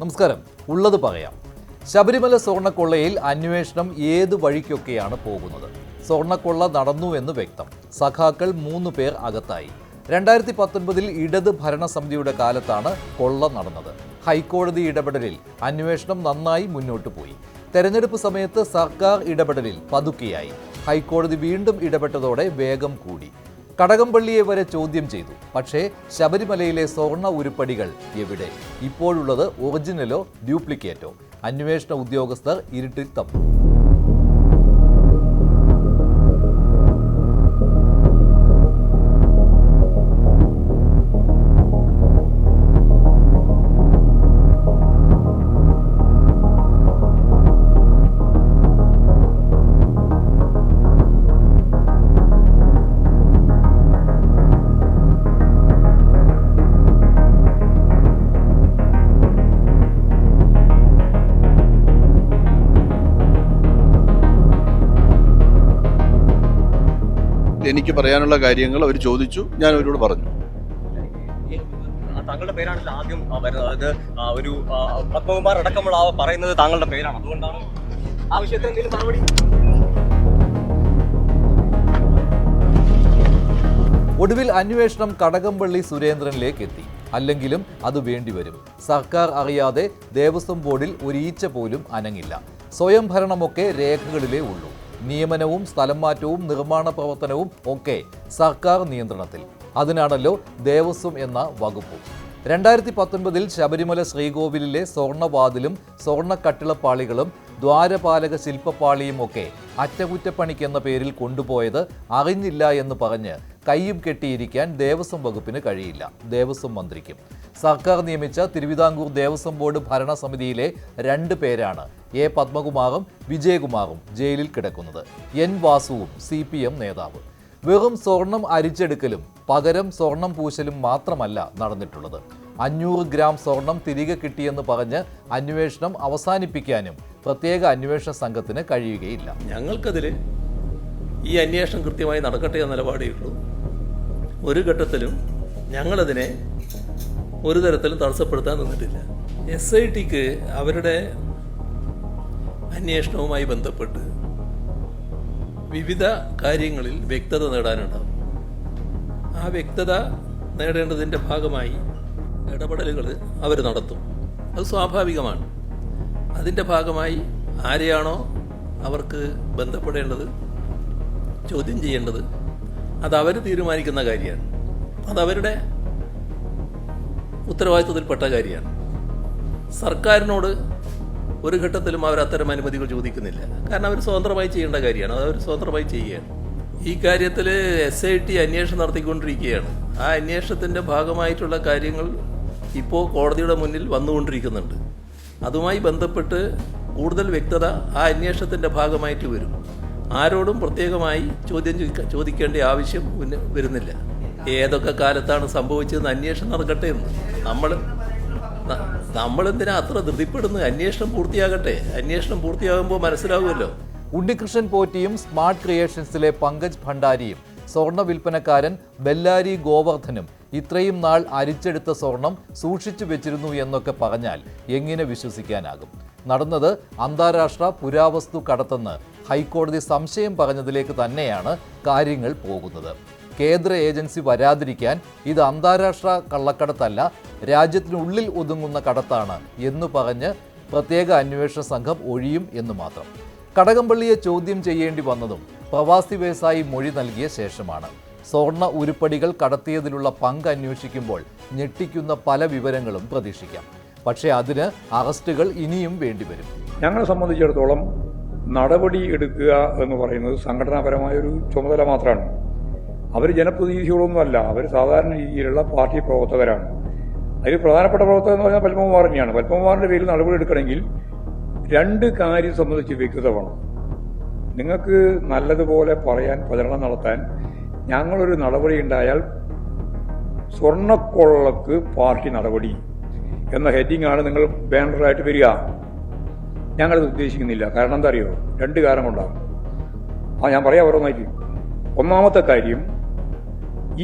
നമസ്കാരം. ഉള്ളത് പറയാം. ശബരിമല സ്വർണ്ണക്കൊള്ളയിൽ അന്വേഷണം ഏത് വഴിക്കൊക്കെയാണ് പോകുന്നത്? സ്വർണ്ണക്കൊള്ള നടന്നു എന്ന് വ്യക്തം. സഖാക്കൾ 3 പേർ അകത്തായി. 2019 ഇടത് ഭരണസമിതിയുടെ കാലത്താണ് കൊള്ള നടന്നത്. ഹൈക്കോടതി ഇടപെടലിൽ അന്വേഷണം നന്നായി മുന്നോട്ടു പോയി. തെരഞ്ഞെടുപ്പ് സമയത്ത് സർക്കാർ ഇടപെടലിൽ പതുക്കെയായി. ഹൈക്കോടതി വീണ്ടും ഇടപെട്ടതോടെ വേഗം കൂടി. കടകംപള്ളിയെ വരെ ചോദ്യം ചെയ്തു. പക്ഷേ ശബരിമലയിലെ സ്വർണ്ണ ഉരുപ്പടികൾ എവിടെ? ഇപ്പോഴുള്ളത് ഒറിജിനലോ ഡ്യൂപ്ലിക്കേറ്റോ? അന്വേഷണ ഉദ്യോഗസ്ഥർ ഇരുട്ടിൽ തപ്പും. എനിക്ക് പറയാനുള്ള കാര്യങ്ങൾ അവർ ചോദിച്ചു, ഞാൻ അവരോട് പറഞ്ഞു. താങ്കളുടെ പേരാണല്ലോ ആദ്യം വരുന്നത്. ഒരു പത്മകുമാർ അടക്കമുള്ള പറയുന്നത് താങ്കളുടെ പേരാണ്. അതുകൊണ്ടാണ് ആ വിഷയത്തിൽ എന്തെങ്കിലും മറുപടി? ഒടുവിൽ അന്വേഷണം കടകംപള്ളി സുരേന്ദ്രനിലേക്ക് എത്തി. അല്ലെങ്കിലും അത് വേണ്ടിവരും. സർക്കാർ അറിയാതെ ദേവസ്വം ബോർഡിൽ ഒരു ഈച്ച പോലും അനങ്ങില്ല. സ്വയം ഭരണമൊക്കെ രേഖകളിലേ ഉള്ളൂ. നിയമനവും സ്ഥലം മാറ്റവും നിർമ്മാണ പ്രവർത്തനവും ഒക്കെ സർക്കാർ നിയന്ത്രണത്തിൽ. അതിനാണല്ലോ ദേവസ്വം എന്ന വകുപ്പും. 2019 ശബരിമല ശ്രീകോവിലിലെ സ്വർണ്ണവാതിലും സ്വർണ്ണക്കട്ടിളപ്പാളികളും ദ്വാരപാലക ശില്പപ്പാളിയും ഒക്കെ അറ്റകുറ്റപ്പണിക്കെന്ന പേരിൽ കൊണ്ടുപോയത് അറിഞ്ഞില്ല എന്ന് പറഞ്ഞ് കയ്യും കെട്ടിയിരിക്കാൻ ദേവസ്വം വകുപ്പിന് കഴിയില്ല. ദേവസ്വം മന്ത്രിക്കും. സർക്കാർ നിയമിച്ച തിരുവിതാംകൂർ ദേവസ്വം ബോർഡ് ഭരണസമിതിയിലെ 2 പേരാണ് എ പത്മകുമാറും വിജയകുമാറും ജയിലിൽ കിടക്കുന്നത്. എൻ വാസുവും CPM നേതാവ്. വെറും സ്വർണം അരിച്ചെടുക്കലും പകരം സ്വർണം പൂശലും മാത്രമല്ല നടന്നിട്ടുള്ളത്. 500 ഗ്രാം സ്വർണം തിരികെ കിട്ടിയെന്ന് പറഞ്ഞ് അന്വേഷണം അവസാനിപ്പിക്കാനും പ്രത്യേക അന്വേഷണ സംഘത്തിന് കഴിയുകയില്ല. ഞങ്ങൾക്കതിൽ ഈ അന്വേഷണം കൃത്യമായി നടക്കട്ടെ എന്ന നിലപാടേ ഉള്ളൂ. ഒരു ഘട്ടത്തിലും ഞങ്ങളതിനെ ഒരു തരത്തിലും തടസ്സപ്പെടുത്താൻ നിന്നിട്ടില്ല. SITക്ക് അവരുടെ അന്വേഷണവുമായി ബന്ധപ്പെട്ട് വിവിധ കാര്യങ്ങളിൽ വ്യക്തത നേടാനുണ്ടാവും. ആ വ്യക്തത നേടേണ്ടതിൻ്റെ ഭാഗമായി ഇടപെടലുകൾ അവർ നടത്തും. അത് സ്വാഭാവികമാണ്. അതിൻ്റെ ഭാഗമായി ആരെയാണോ അവർക്ക് ബന്ധപ്പെടേണ്ടത്, ചോദ്യം ചെയ്യേണ്ടത്, അതവർ തീരുമാനിക്കുന്ന കാര്യമാണ്. അതവരുടെ ഉത്തരവാദിത്വത്തിൽപ്പെട്ട കാര്യമാണ്. സർക്കാരിനോട് ഒരു ഘട്ടത്തിലും അവർ അത്തരം അനുമതികൾ ചോദിക്കുന്നില്ല. കാരണം അവർ സ്വതന്ത്രമായി ചെയ്യേണ്ട കാര്യമാണ്. അത് അവർ സ്വതന്ത്രമായി ചെയ്യുകയാണ്. ഈ കാര്യത്തിൽ SIT അന്വേഷണം നടത്തിക്കൊണ്ടിരിക്കുകയാണ്. ആ അന്വേഷണത്തിൻ്റെ ഭാഗമായിട്ടുള്ള കാര്യങ്ങൾ ഇപ്പോൾ കോടതിയുടെ മുന്നിൽ വന്നുകൊണ്ടിരിക്കുന്നുണ്ട്. അതുമായി ബന്ധപ്പെട്ട് കൂടുതൽ വ്യക്തത ആ അന്വേഷണത്തിൻ്റെ ഭാഗമായിട്ട് വരും. ആരോടും പ്രത്യേകമായി ചോദിക്കേണ്ട ആവശ്യം വരുന്നില്ല. ഏതൊക്കെ കാലത്താണ് സംഭവിച്ചതെന്ന് അന്വേഷണം നടക്കട്ടെ എന്ന്. നമ്മളെന്തിനാ അത്ര ധൃതിപ്പെടുന്നത്? അന്വേഷണം പൂർത്തിയാകട്ടെ. അന്വേഷണം പൂർത്തിയാകുമ്പോൾ മനസ്സിലാകുമല്ലോ. ഉണ്ണികൃഷ്ണൻ പോറ്റിയും സ്മാർട്ട് ക്രിയേഷൻസിലെ പങ്കജ് ഭണ്ഡാരിയും സ്വർണ്ണ വിൽപ്പനക്കാരൻ ബെല്ലാരി ഗോവർദ്ധനും ഇത്രയും നാൾ അരിച്ചെടുത്ത സ്വർണം സൂക്ഷിച്ചു വെച്ചിരുന്നു എന്നൊക്കെ പറഞ്ഞാൽ എങ്ങനെ വിശ്വസിക്കാനാകും? നടന്നത് അന്താരാഷ്ട്ര പുരാവസ്തു കടത്തെന്ന് ഹൈക്കോടതി സംശയം പറഞ്ഞതിലേക്ക് തന്നെയാണ് കാര്യങ്ങൾ പോകുന്നത്. കേന്ദ്ര ഏജൻസി വരാതിരിക്കാൻ ഇത് അന്താരാഷ്ട്ര കള്ളക്കടത്തല്ല, രാജ്യത്തിനുള്ളിൽ ഒതുങ്ങുന്ന കടത്താണ് എന്ന് പറഞ്ഞ് പ്രത്യേക അന്വേഷണ സംഘം ഒഴിയും എന്ന് മാത്രം. കടകംപള്ളിയെ ചോദ്യം ചെയ്യേണ്ടി വന്നതും പ്രവാസി വ്യവസായി മൊഴി നൽകിയ ശേഷമാണ്. സ്വർണ്ണ ഉരുപ്പടികൾ കടത്തിയതിലുള്ള പങ്ക് അന്വേഷിക്കുമ്പോൾ ഞെട്ടിക്കുന്ന പല വിവരങ്ങളും പ്രതീക്ഷിക്കാം. പക്ഷേ അതിന് അറസ്റ്റുകൾ ഇനിയും വേണ്ടിവരും. ഞങ്ങളെ സംബന്ധിച്ചിടത്തോളം നടപടി എടുക്കുക എന്ന് പറയുന്നത് സംഘടനാപരമായൊരു ചുമതല മാത്രമാണ്. അവർ ജനപ്രതിനിധികളൊന്നുമല്ല. അവർ സാധാരണ രീതിയിലുള്ള പാർട്ടി പ്രവർത്തകരാണ്. അതിൽ പ്രധാനപ്പെട്ട പ്രവർത്തകർ എന്ന് പറഞ്ഞാൽ പത്മകുമാർ തന്നെയാണ്. പത്മകുമാറിന്റെ പേരിൽ നടപടി എടുക്കണമെങ്കിൽ 2 കാര്യം സംബന്ധിച്ച് വ്യക്തത വേണം. നിങ്ങൾക്ക് നല്ലതുപോലെ പറയാൻ, പ്രചരണം നടത്താൻ ഞങ്ങളൊരു നടപടി ഉണ്ടായാൽ സ്വർണ്ണക്കൊള്ളക്ക് പാർട്ടി നടപടി എന്ന ഹെഡിങ്ങാണ് നിങ്ങൾ ബാനറായിട്ട് വരിക. ഞങ്ങളത് ഉദ്ദേശിക്കുന്നില്ല. കാരണം എന്താ അറിയോ? 2 കാരണം കൊണ്ടാണ്. ഞാൻ പറയാം ഓരോന്നായിട്ട്. ഒന്നാമത്തെ കാര്യം,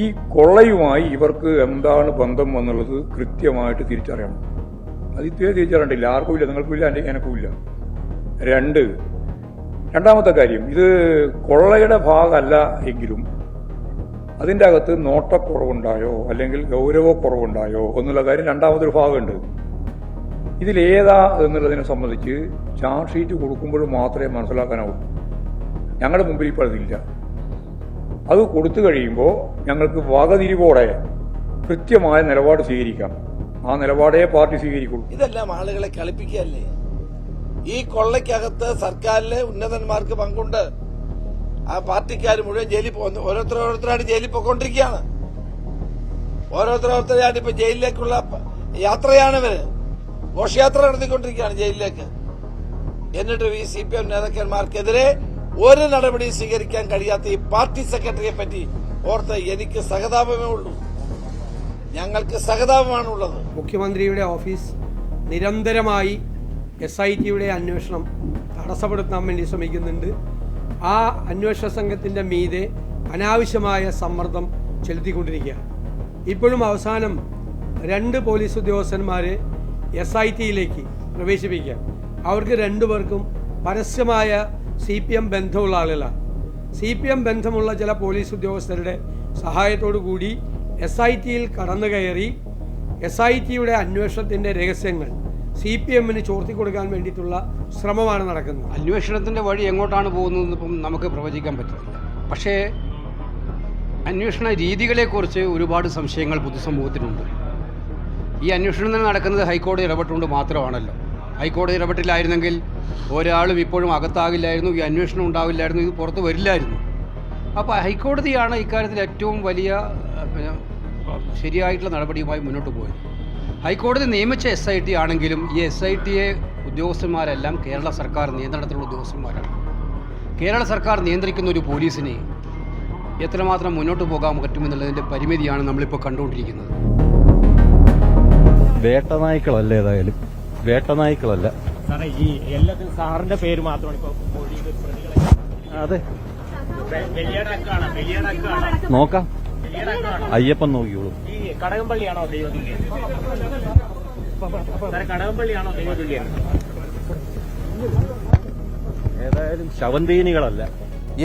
ഈ കൊള്ളയുമായി ഇവർക്ക് എന്താണ് ബന്ധം എന്നുള്ളത് കൃത്യമായിട്ട് തിരിച്ചറിയണം. അത് ഇതുവരെ തിരിച്ചറിഞ്ഞിട്ടില്ല. ആർക്കും ഇല്ല, നിങ്ങൾക്കും ഇല്ല, എനിക്കും ഇല്ല. രണ്ടാമത്തെ കാര്യം, ഇത് കൊള്ളയുടെ ഭാഗമല്ല എങ്കിലും അതിൻ്റെ അകത്ത് നോട്ടക്കുറവുണ്ടായോ അല്ലെങ്കിൽ ഗൗരവക്കുറവുണ്ടായോ എന്നുള്ള കാര്യം രണ്ടാമതൊരു ഭാഗമുണ്ട്. ഇതിലേതാ എന്നുള്ളതിനെ സംബന്ധിച്ച് ചാർജ് ഷീറ്റ് കൊടുക്കുമ്പോൾ മാത്രമേ മനസ്സിലാക്കാനാവൂ. ഞങ്ങളുടെ മുമ്പിൽ ഇപ്പോൾ അതില്ല. അത് കൊടുത്തു കഴിയുമ്പോൾ ഞങ്ങൾക്ക് വകതിരിവോടെ കൃത്യമായ നിലപാട് സ്വീകരിക്കാം. ആ നിലപാടേ പാർട്ടി സ്വീകരിക്കുള്ളൂ. ഇതെല്ലാം ആളുകളെ കളിപ്പിക്കുകയല്ലേ. ഈ കൊള്ളയ്ക്കകത്ത് സർക്കാരിലെ ഉന്നതന്മാർക്ക് പങ്കുണ്ട്. ആ പാർട്ടിക്കാർ മുഴുവൻ ജയിലിൽ പോകുന്നു. ഓരോരുത്തരായിട്ട് ജയിലിൽ പോയിക്കൊണ്ടിരിക്കുകയാണ്. ഓരോരുത്തരായിട്ട് ഇപ്പൊ ജയിലിലേക്കുള്ള യാത്രയാണ് ഇവര്. ഘോഷയാത്ര നടത്തിക്കൊണ്ടിരിക്കുകയാണ് ജയിലിലേക്ക്. എന്നിട്ട് ഈ CPM നേതാക്കന്മാർക്കെതിരെ ഒരു നടപടി സ്വീകരിക്കാൻ കഴിയാത്ത ഈ പാർട്ടി സെക്രട്ടറിയെ പറ്റി ഓർത്ത് എനിക്ക് സഹതാപമേ ഉള്ളൂ. ഞങ്ങൾക്ക് സഹതാപമാണുള്ളത്. മുഖ്യമന്ത്രിയുടെ ഓഫീസ് നിരന്തരമായി SITയുടെ അന്വേഷണം തടസ്സപ്പെടുത്താൻ വേണ്ടി ശ്രമിക്കുന്നുണ്ട്. ആ അന്വേഷണ സംഘത്തിൻ്റെ മീതെ അനാവശ്യമായ സമ്മർദ്ദം ചെലുത്തിക്കൊണ്ടിരിക്കുകയാണ്. ഇപ്പോഴും അവസാനം 2 പോലീസ് ഉദ്യോഗസ്ഥന്മാരെ SITയിലേക്ക് പ്രവേശിപ്പിക്കുക. അവർക്ക് 2 പേർക്കും പരസ്യമായ CPM ബന്ധമുള്ള ആളുകളാണ്. CPM ബന്ധമുള്ള ചില പോലീസ് ഉദ്യോഗസ്ഥരുടെ സഹായത്തോടു കൂടി SITയിൽ കടന്നു കയറി SITയുടെ അന്വേഷണത്തിൻ്റെ രഹസ്യങ്ങൾ CPMന് ചോർത്തിക്കൊടുക്കാൻ വേണ്ടിയിട്ടുള്ള ശ്രമമാണ് നടക്കുന്നത്. അന്വേഷണത്തിൻ്റെ വഴി എങ്ങോട്ടാണ് പോകുന്നതെന്ന് ഇപ്പം നമുക്ക് പ്രവചിക്കാൻ പറ്റുന്നില്ല. പക്ഷേ അന്വേഷണ രീതികളെക്കുറിച്ച് ഒരുപാട് സംശയങ്ങൾ പൊതുസമൂഹത്തിനുണ്ട്. ഈ അന്വേഷണം നടക്കുന്നത് ഹൈക്കോടതി ഇടപെട്ടുകൊണ്ട് മാത്രമാണല്ലോ. ഹൈക്കോടതി ഇടപെട്ടില്ലായിരുന്നെങ്കിൽ ഒരാളും ഇപ്പോഴും അകത്താകില്ലായിരുന്നു, ഈ അന്വേഷണം ഉണ്ടാവില്ലായിരുന്നു, ഇത് പുറത്ത് വരില്ലായിരുന്നു. അപ്പോൾ ഹൈക്കോടതിയാണ് ഇക്കാര്യത്തിൽ ഏറ്റവും വലിയ ശരിയായിട്ടുള്ള നടപടിയുമായി മുന്നോട്ട് പോയത്. ഹൈക്കോടതി നിയമിച്ച SIT ആണെങ്കിലും ഈ SITയെ ഉദ്യോഗസ്ഥന്മാരെല്ലാം കേരള സർക്കാർ നിയന്ത്രണത്തിലുള്ള ഉദ്യോഗസ്ഥന്മാരാണ്. കേരള സർക്കാർ നിയന്ത്രിക്കുന്ന ഒരു പോലീസിനെ എത്രമാത്രം മുന്നോട്ട് പോകാൻ പറ്റുമെന്നുള്ളതിൻ്റെ പരിമിതിയാണ് നമ്മളിപ്പോൾ കണ്ടുകൊണ്ടിരിക്കുന്നത്. വേട്ടനായ്ക്കളല്ല, ഏതായാലും വേട്ടനായ്ക്കളല്ല. ഈ എല്ലാത്തിനും സാറിന്റെ പേര് മാത്രമാണ് ഇപ്പൊ. അതെ, നോക്കാം, അയ്യപ്പൻ നോക്കിയോളൂ. ഈ കടകംപള്ളിയാണോ ദൈവതുല്യം? കടകംപള്ളിയാണോ ദൈവതുല്യം? ഏതായാലും ശവന്തീനികളല്ല.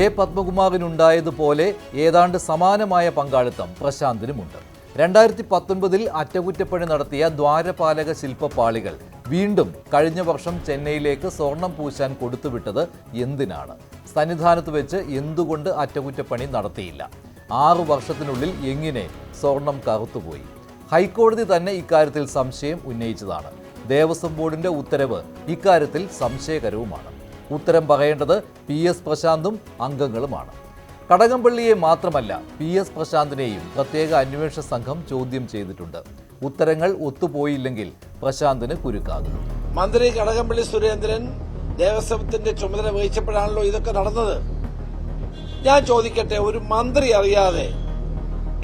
A. പത്മകുമാറിനുണ്ടായതുപോലെ ഏതാണ്ട് സമാനമായ പങ്കാളിത്തം പ്രശാന്തിനുമുണ്ട്. 2019 അറ്റകുറ്റപ്പണി നടത്തിയ ദ്വാരപാലക ശില്പപാളികൾ വീണ്ടും കഴിഞ്ഞ വർഷം ചെന്നൈയിലേക്ക് സ്വർണം പൂശാൻ കൊടുത്തുവിട്ടത് എന്തിനാണ്? സന്നിധാനത്ത് വെച്ച് എന്തുകൊണ്ട് അറ്റകുറ്റപ്പണി നടത്തിയില്ല? 6 വർഷത്തിനുള്ളിൽ എങ്ങനെ സ്വർണം കറുത്തുപോയി? ഹൈക്കോടതി തന്നെ ഇക്കാര്യത്തിൽ സംശയം ഉന്നയിച്ചതാണ്. ദേവസ്വം ബോർഡിന്റെ ഉത്തരവ് ഇക്കാര്യത്തിൽ സംശയകരവുമാണ്. ഉത്തരം പറയേണ്ടത് PS പ്രശാന്തും അംഗങ്ങളുമാണ്. കടകംപള്ളിയെ മാത്രമല്ല PS പ്രശാന്തിനെയും പ്രത്യേക അന്വേഷണ സംഘം ചോദ്യം ചെയ്തിട്ടുണ്ട്. ഉത്തരങ്ങൾ ഒത്തുപോയില്ലെങ്കിൽ പ്രശാന്തിന് കുരുക്കാകും. മന്ത്രി കടകംപള്ളി സുരേന്ദ്രൻ ദേവസ്വത്തിന്റെ ചുമതല വഹിച്ചപ്പോഴാണല്ലോ ഇതൊക്കെ നടന്നത്. ഞാൻ ചോദിക്കട്ടെ, ഒരു മന്ത്രി അറിയാതെ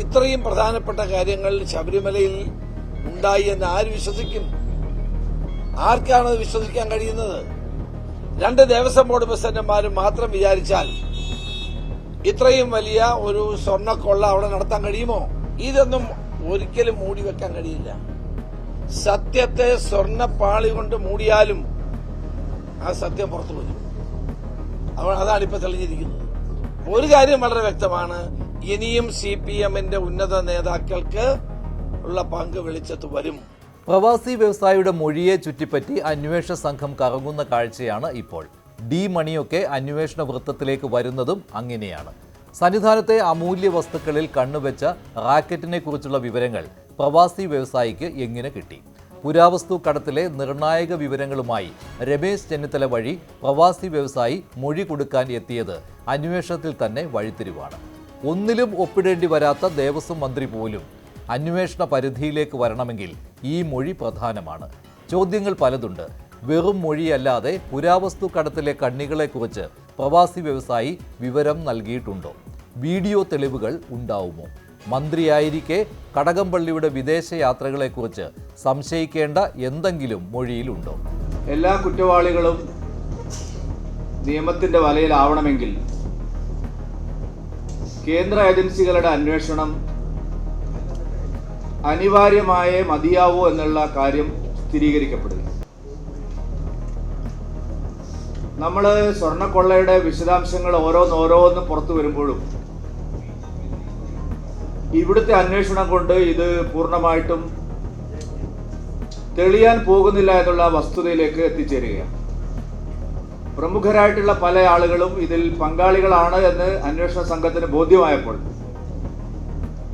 ഇത്രയും പ്രധാനപ്പെട്ട കാര്യങ്ങൾ ശബരിമലയിൽ ഉണ്ടായി എന്ന് ആര് വിശ്വസിക്കും? ആർക്കാണ് അത് വിശ്വസിക്കാൻ കഴിയുന്നത്? 2 ദേവസ്വം ബോർഡ് പ്രസിഡന്റുമാരും മാത്രം വിചാരിച്ചാൽ ഇത്രയും വലിയ ഒരു സ്വർണ്ണക്കൊള്ള അവിടെ നടത്താൻ കഴിയുമോ? ഇതൊന്നും ഒരിക്കലും മൂടി വെക്കാൻ കഴിയില്ല. സത്യത്തെ സ്വർണ്ണപ്പാളി കൊണ്ട് മൂടിയാലും ആ സത്യം പുറത്തു വരും. അതാണ് ഇപ്പൊ തെളിഞ്ഞിരിക്കുന്നത്. ഒരു കാര്യം വളരെ വ്യക്തമാണ്, ഇനിയും CPMന്റെ ഉന്നത നേതാക്കൾക്ക് ഉള്ള പങ്ക് വെളിച്ചത്ത് വരും. പ്രവാസി വ്യവസായിയുടെ മൊഴിയെ ചുറ്റിപ്പറ്റി അന്വേഷണ സംഘം കറങ്ങുന്ന കാഴ്ചയാണ് ഇപ്പോൾ. ഡി മണിയൊക്കെ അന്വേഷണ വൃത്തത്തിലേക്ക് വരുന്നതും അങ്ങനെയാണ്. സന്നിധാനത്തെ അമൂല്യ വസ്തുക്കളിൽ കണ്ണുവെച്ച റാക്കറ്റിനെ കുറിച്ചുള്ള വിവരങ്ങൾ പ്രവാസി വ്യവസായിക്ക് എങ്ങനെ കിട്ടി? പുരാവസ്തു കടത്തിലെ നിർണായക വിവരങ്ങളുമായി രമേശ് ചെന്നിത്തല വഴി പ്രവാസി വ്യവസായി മൊഴി കൊടുക്കാൻ എത്തിയത് അന്വേഷണത്തിൽ തന്നെ വഴിത്തിരിവാണ്. ഒന്നിലും ഒപ്പിടേണ്ടി വരാത്ത ദേവസ്വം മന്ത്രി പോലും അന്വേഷണ പരിധിയിലേക്ക് വരണമെങ്കിൽ ഈ മൊഴി പ്രധാനമാണ്. ചോദ്യങ്ങൾ പലതുണ്ട്. വെറും മൊഴിയല്ലാതെ പുരാവസ്തു കടത്തിലെ കണ്ണികളെക്കുറിച്ച് പ്രവാസി വ്യവസായി വിവരം നൽകിയിട്ടുണ്ടോ? വീഡിയോ തെളിവുകൾ ഉണ്ടാവുമോ? മന്ത്രിയായിരിക്കെ കടകംപള്ളിയുടെ വിദേശ യാത്രകളെക്കുറിച്ച് സംശയിക്കേണ്ട എന്തെങ്കിലും മൊഴിയിലുണ്ടോ? എല്ലാ കുറ്റവാളികളും നിയമത്തിന്റെ വലയിലാവണമെങ്കിൽ കേന്ദ്ര ഏജൻസികളുടെ അന്വേഷണം അനിവാര്യമായേ മതിയാവൂ എന്നുള്ള കാര്യം സ്ഥിരീകരിക്കപ്പെടുക. നമ്മൾ സ്വർണ്ണക്കൊള്ളയുടെ വിശദാംശങ്ങൾ ഓരോന്ന് പുറത്തു വരുമ്പോഴും ഇവിടുത്തെ അന്വേഷണം കൊണ്ട് ഇത് പൂർണ്ണമായിട്ടും തെളിയാൻ പോകുന്നില്ല എന്നുള്ള വസ്തുതയിലേക്ക് എത്തിച്ചേരുകയാണ്. പ്രമുഖരായിട്ടുള്ള പല ആളുകളും ഇതിൽ പങ്കാളികളാണ് എന്ന് അന്വേഷണ സംഘത്തിന് ബോധ്യമായപ്പോൾ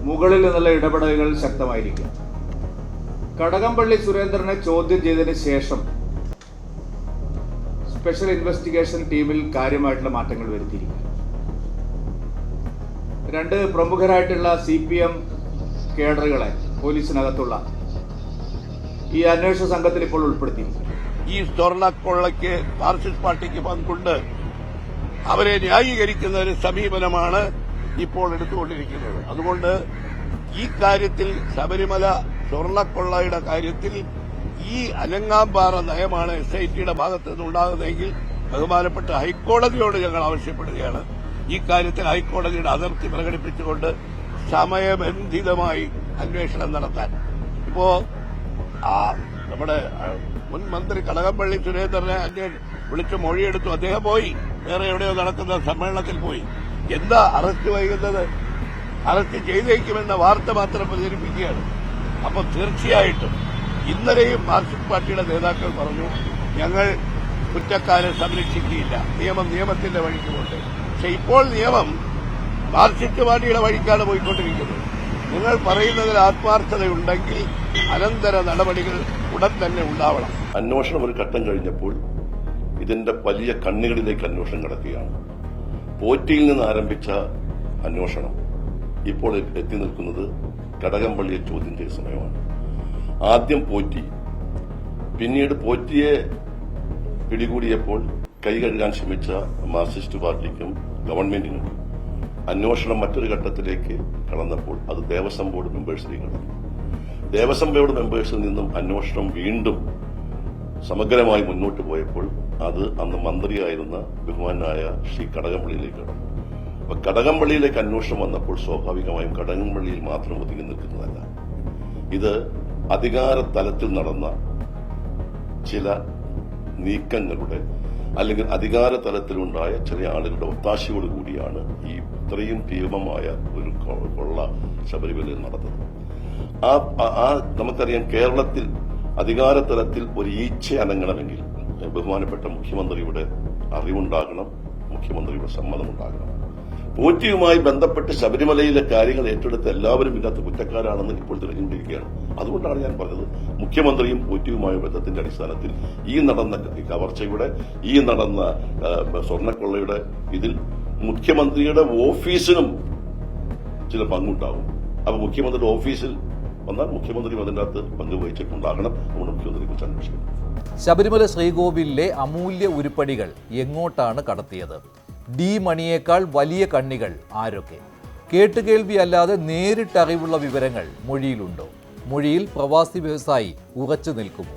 മുകളിൽ നിന്നുള്ള ഇടപെടലുകൾ ശക്തമായിരിക്കും. കടകംപള്ളി സുരേന്ദ്രനെ ചോദ്യം ചെയ്തതിന് ശേഷം സ്പെഷ്യൽ ഇൻവെസ്റ്റിഗേഷൻ ടീമിൽ കാര്യമായിട്ടുള്ള മാറ്റങ്ങൾ വരുത്തിയിരിക്കുക. 2 പ്രമുഖരായിട്ടുള്ള CPM കേഡറുകളെ പോലീസിനകത്തുള്ള ഈ അന്വേഷണ സംഘത്തിൽ ഇപ്പോൾ ഉൾപ്പെടുത്തിയിരിക്കുന്നു. ഈ സ്വർണ്ണക്കൊള്ളയ്ക്ക് മാർക്സിസ്റ്റ് പാർട്ടിക്ക് പങ്കുണ്ട്, അവരെ ന്യായീകരിക്കുന്ന ഒരു സമീപനമാണ് ഇപ്പോൾ എടുത്തുകൊണ്ടിരിക്കുന്നത്. അതുകൊണ്ട് ഈ കാര്യത്തിൽ ശബരിമല സ്വർണ്ണക്കൊള്ളയുടെ കാര്യത്തിൽ ഈ അനങ്ങാമ്പാറ നയമാണ് SITയുടെ ഭാഗത്തു നിന്നുണ്ടാകുന്നതെങ്കിൽ ബഹുമാനപ്പെട്ട ഹൈക്കോടതിയോട് ഞങ്ങൾ ആവശ്യപ്പെടുകയാണ് ഈ കാര്യത്തിൽ ഹൈക്കോടതിയുടെ അതിർത്തി പ്രകടിപ്പിച്ചുകൊണ്ട് സമയബന്ധിതമായി അന്വേഷണം നടത്താൻ. ഇപ്പോ നമ്മുടെ മുൻ മന്ത്രി കടകംപള്ളി സുരേന്ദ്രനെ വിളിച്ച് മൊഴിയെടുത്തു. അദ്ദേഹം പോയി വേറെ എവിടെയോ നടക്കുന്ന സമ്മേളനത്തിൽ പോയി. എന്താ അറസ്റ്റ് വൈകുന്നത്? അറസ്റ്റ് ചെയ്തേക്കുമെന്ന വാർത്ത മാത്രം പ്രചരിപ്പിക്കുകയാണ്. അപ്പൊ തീർച്ചയായിട്ടും ഇന്നലെയും മാർക്സിസ്റ്റ് പാർട്ടിയുടെ നേതാക്കൾ പറഞ്ഞു, ഞങ്ങൾ കുറ്റക്കാരെ സംരക്ഷിക്കുകയില്ല, നിയമം നിയമത്തിന്റെ വഴിക്ക് പോട്ടെ. പക്ഷെ ഇപ്പോൾ നിയമം മാർക്സിസ്റ്റ് പാർട്ടിയുടെ വഴിക്കാണ് പോയിക്കൊണ്ടിരിക്കുന്നത്. നിങ്ങൾ പറയുന്നതിൽ ആത്മാർത്ഥതയുണ്ടെങ്കിൽ അനന്തര നടപടികൾ ഉടൻ തന്നെ ഉണ്ടാവണം. അന്വേഷണം ഒരു ഘട്ടം കഴിഞ്ഞപ്പോൾ ഇതിന്റെ വലിയ കണ്ണികളിലേക്ക് അന്വേഷണം കിടക്കുകയാണ്. പോറ്റിയിൽ നിന്ന് ആരംഭിച്ച അന്വേഷണം ഇപ്പോൾ എത്തി നിൽക്കുന്നത് കടകംപള്ളിയെ ചോദ്യം ചെയ്ത സമയമാണ്. ആദ്യം പോറ്റി, പിന്നീട് പോറ്റിയെ പിടികൂടിയപ്പോൾ കൈ കഴുകാൻ ശ്രമിച്ച മാർക്സിസ്റ്റ് പാർട്ടിക്കും ഗവൺമെന്റിനും അന്വേഷണം മറ്റൊരു ഘട്ടത്തിലേക്ക് കടന്നപ്പോൾ അത് ദേവസ്വം ബോർഡ് മെമ്പേഴ്സിലേക്ക് കടന്നു. ദേവസ്വം ബോർഡ് മെമ്പേഴ്സിൽ നിന്നും അന്വേഷണം വീണ്ടും സമഗ്രമായി മുന്നോട്ട് പോയപ്പോൾ അത് അന്ന് മന്ത്രിയായിരുന്ന ബഹുമാനായ ശ്രീ കടകംപള്ളിയിലേക്ക് കടന്നു. അപ്പൊ കടകംപള്ളിയിലേക്ക് അന്വേഷണം വന്നപ്പോൾ സ്വാഭാവികമായും കടകംപള്ളിയിൽ മാത്രം ഒതുങ്ങി നിൽക്കുന്നതല്ല, ഇത് അധികാര തലത്തിൽ നടന്ന ചില നീക്കങ്ങളുടെ അല്ലെങ്കിൽ അധികാര തലത്തിലുണ്ടായ ചില ആളുകളുടെ ഒത്താശയോടുകൂടിയാണ് ഈ ഇത്രയും തീവ്രമായ ഒരു കൊള്ള ശബരിമലയിൽ നടന്നത്. നമുക്കറിയാം, കേരളത്തിൽ അധികാര തലത്തിൽ ഒരു ഈച്ച അനങ്ങണമെങ്കിൽ ബഹുമാനപ്പെട്ട മുഖ്യമന്ത്രിയുടെ അറിവുണ്ടാകണം, മുഖ്യമന്ത്രിയുടെ സമ്മതമുണ്ടാകണം. പോറ്റിയുമായി ബന്ധപ്പെട്ട് ശബരിമലയിലെ കാര്യങ്ങൾ ഏറ്റെടുത്ത് എല്ലാവരും ഇതിനകത്ത് കുറ്റക്കാരാണെന്ന് ഇപ്പോൾ തെളിഞ്ഞുകൊണ്ടിരിക്കുകയാണ്. അതുകൊണ്ടാണ് ഞാൻ പറഞ്ഞത്, മുഖ്യമന്ത്രിയും പോറ്റിയുമായ ബന്ധത്തിന്റെ അടിസ്ഥാനത്തിൽ ഈ നടന്ന കവർച്ചയുടെ, ഈ നടന്ന സ്വർണ്ണക്കൊള്ളയുടെ ഇതിൽ മുഖ്യമന്ത്രിയുടെ ഓഫീസിനും ചില പങ്കുണ്ടാവും. അപ്പൊ മുഖ്യമന്ത്രിയുടെ ഓഫീസിൽ വന്നാൽ മുഖ്യമന്ത്രി അതിൻ്റെ അകത്ത് പങ്കുവഹിച്ചിട്ടുണ്ടാകണം. അതുകൊണ്ട് മുഖ്യമന്ത്രിയെക്കുറിച്ച് അന്വേഷിക്കണം. ശബരിമല ശ്രീകോവിലിലെ അമൂല്യ ഉരുപ്പടികൾ എങ്ങോട്ടാണ് കടത്തിയത്? ഡി മണിയേക്കാൾ വലിയ കണ്ണികൾ ആരൊക്കെ? കേട്ടുകേൾവി അല്ലാതെ നേരിട്ടറിവുള്ള വിവരങ്ങൾ മൊഴിയിലുണ്ടോ? മൊഴിയിൽ പ്രവാസി വ്യവസായി ഉറച്ചു നിൽക്കുമോ?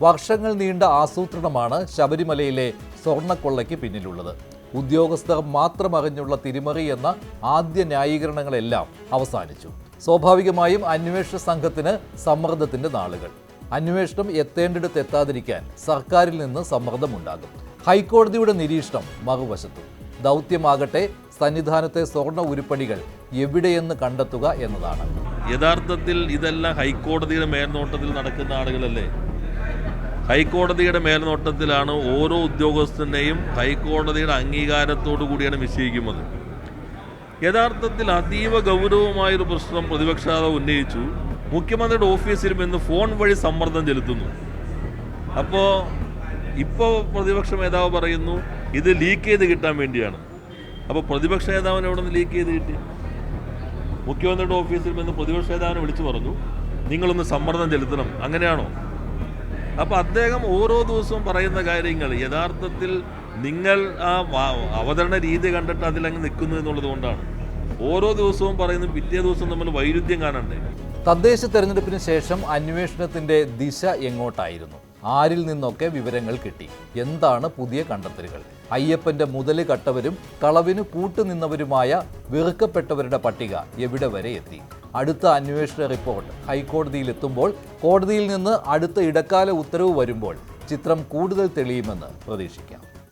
വർഷങ്ങൾ നീണ്ട ആസൂത്രണമാണ് ശബരിമലയിലെ സ്വർണ്ണക്കൊള്ളയ്ക്ക് പിന്നിലുള്ളത്. ഉദ്യോഗസ്ഥർ മാത്രം അറിഞ്ഞുള്ള തിരിമറി എന്ന ആദ്യ ന്യായീകരണങ്ങളെല്ലാം അവസാനിച്ചു. സ്വാഭാവികമായും അന്വേഷണ സംഘത്തിന് സമ്മർദ്ദത്തിന്റെ നാളുകൾ. അന്വേഷണം എത്തേണ്ടിടത്ത് എത്താതിരിക്കാൻ സർക്കാരിൽ നിന്ന് സമ്മർദ്ദമുണ്ടാകും. ഹൈക്കോടതിയുടെ നിരീക്ഷണം മറുവശത്തും. ദൗത്യമാകട്ടെ സന്നിധാനത്തെ സ്വർണ്ണ ഉരുപ്പടികൾ എവിടെയെന്ന് കണ്ടെത്തുക എന്നതാണ്. യഥാർത്ഥത്തിൽ ഇതെല്ലാം ഹൈക്കോടതിയുടെ മേൽനോട്ടത്തിൽ നടക്കുന്ന ആളുകളല്ലേ? ഹൈക്കോടതിയുടെ മേൽനോട്ടത്തിലാണ് ഓരോ ഉദ്യോഗസ്ഥനെയും ഹൈക്കോടതിയുടെ അംഗീകാരത്തോടു കൂടിയാണ് നിശ്ചയിക്കുന്നത്. യഥാർത്ഥത്തിൽ അതീവ ഗൗരവമായൊരു പ്രശ്നം പ്രതിപക്ഷ നേതാവ് ഉന്നയിച്ചു. മുഖ്യമന്ത്രിയുടെ ഓഫീസിലും ഇന്ന് ഫോൺ വഴി സമ്മർദ്ദം ചെലുത്തുന്നു. ഇപ്പോൾ പ്രതിപക്ഷ നേതാവ് പറയുന്നു ഇത് ലീക്ക് ചെയ്ത് കിട്ടാൻ വേണ്ടിയാണ്. അപ്പോൾ പ്രതിപക്ഷ നേതാവിനെ എവിടെ നിന്ന് ലീക്ക് ചെയ്ത് കിട്ടി? മുഖ്യമന്ത്രിയുടെ ഓഫീസിൽ നിന്ന് പ്രതിപക്ഷ നേതാവിനെ വിളിച്ചു പറഞ്ഞു നിങ്ങളൊന്ന് സമ്മർദ്ദം ചെലുത്തണം, അങ്ങനെയാണോ? അപ്പോൾ അദ്ദേഹം ഓരോ ദിവസവും പറയുന്ന കാര്യങ്ങൾ യഥാർത്ഥത്തിൽ നിങ്ങൾ ആ അവതരണ രീതി കണ്ടിട്ട് അതിലങ്ങ് നിൽക്കുന്നു എന്നുള്ളത് കൊണ്ടാണ്. ഓരോ ദിവസവും പറയുന്നു, പിറ്റേ ദിവസം നമ്മൾ വൈരുദ്ധ്യം കാണണ്ടേ? തദ്ദേശ തെരഞ്ഞെടുപ്പിന് ശേഷം അന്വേഷണത്തിന്റെ ദിശ എങ്ങോട്ടായിരുന്നു? ആരിൽ നിന്നൊക്കെ വിവരങ്ങൾ കിട്ടി? എന്താണ് പുതിയ കണ്ടെത്തലുകൾ? അയ്യപ്പന്റെ മുതല് കട്ടവരും കളവിന് കൂട്ടുനിന്നവരുമായ വെറുക്കപ്പെട്ടവരുടെ പട്ടിക എവിടെ വരെ എത്തി? അടുത്ത അന്വേഷണ റിപ്പോർട്ട് ഹൈക്കോടതിയിൽ എത്തുമ്പോൾ കോടതിയിൽ നിന്ന് അടുത്ത ഇടക്കാല ഉത്തരവ് വരുമ്പോൾ ചിത്രം കൂടുതൽ തെളിയുമെന്ന് പ്രതീക്ഷിക്കാം.